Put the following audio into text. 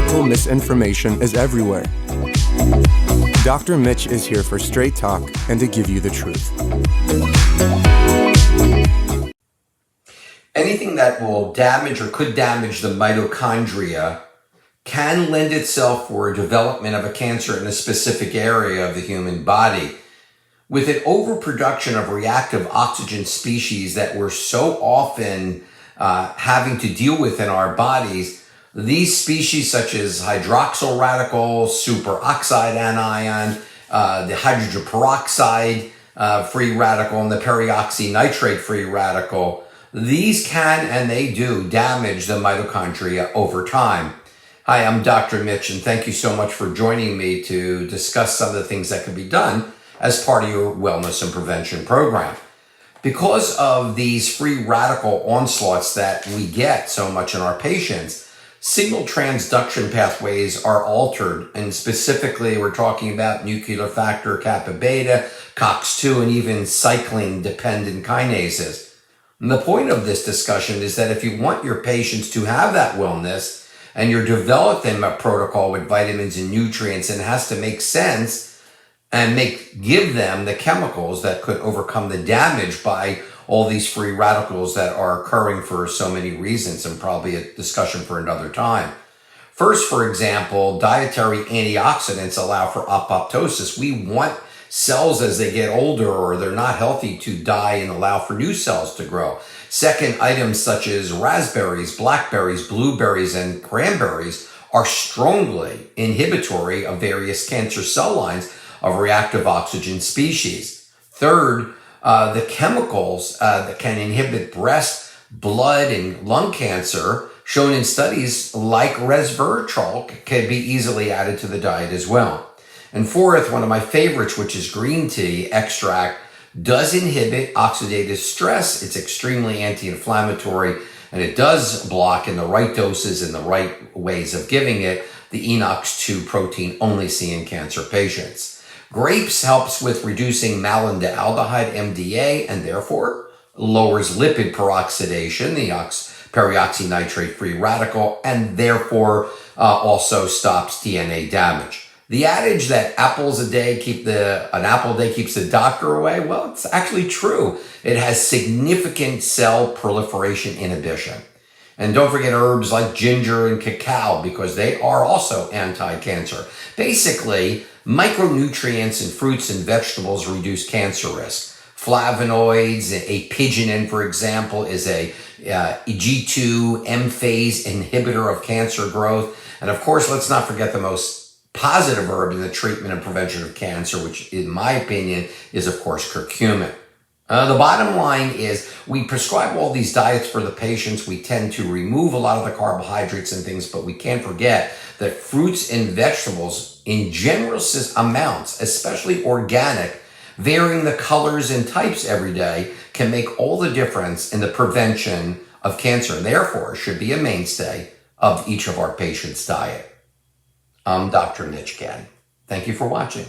medical misinformation is everywhere. Dr. Mitch is here for straight talk and to give you the truth. Anything that will damage or could damage the mitochondria can lend itself for development of a cancer in a specific area of the human body. With an overproduction of reactive oxygen species that we're so often having to deal with in our bodies, these species such as hydroxyl radical, superoxide anion, the hydrogen peroxide free radical, and the peroxynitrate free radical, these can and they do damage the mitochondria over time. Hi, I'm Dr. Mitch, and thank you so much for joining me to discuss some of the things that can be done as part of your wellness and prevention program. Because of these free radical onslaughts that we get so much in our patients, signal transduction pathways are altered, and specifically we're talking about nuclear factor kappa beta, COX-2, and even cyclin-dependent kinases. And the point of this discussion is that if you want your patients to have that wellness and you're developing a protocol with vitamins and nutrients, and it has to make sense and give them the chemicals that could overcome the damage by all these free radicals that are occurring for so many reasons, and probably a discussion for another time. First, for example, dietary antioxidants allow for apoptosis. We want cells as they get older or they're not healthy to die and allow for new cells to grow. Second, items such as raspberries, blackberries, blueberries, and cranberries are strongly inhibitory of various cancer cell lines of reactive oxygen species. Third, the chemicals that can inhibit breast, blood, and lung cancer shown in studies like resveratrol can be easily added to the diet as well. And fourth, one of my favorites, which is green tea extract, does inhibit oxidative stress. It's extremely anti-inflammatory, and it does block in the right doses and the right ways of giving it the enox-2 protein only seen in cancer patients. Grapes helps with reducing malondialdehyde, MDA, and therefore lowers lipid peroxidation, the peroxynitrate free radical, and therefore also stops DNA damage. The adage that an apple a day keeps the doctor away, well, it's actually true. It has significant cell proliferation inhibition. And don't forget herbs like ginger and cacao, because they are also anti-cancer. Basically, micronutrients in fruits and vegetables reduce cancer risk. Flavonoids, a pigeonin, for example, is a G2 M-phase inhibitor of cancer growth. And of course, let's not forget the most positive herb in the treatment and prevention of cancer, which in my opinion is, of course, curcumin. The bottom line is we prescribe all these diets for the patients. We tend to remove a lot of the carbohydrates and things, but we can't forget that fruits and vegetables in generous amounts, especially organic, varying the colors and types every day, can make all the difference in the prevention of cancer, and therefore should be a mainstay of each of our patients' diet. I'm Dr. Mitch Ghen. Thank you for watching.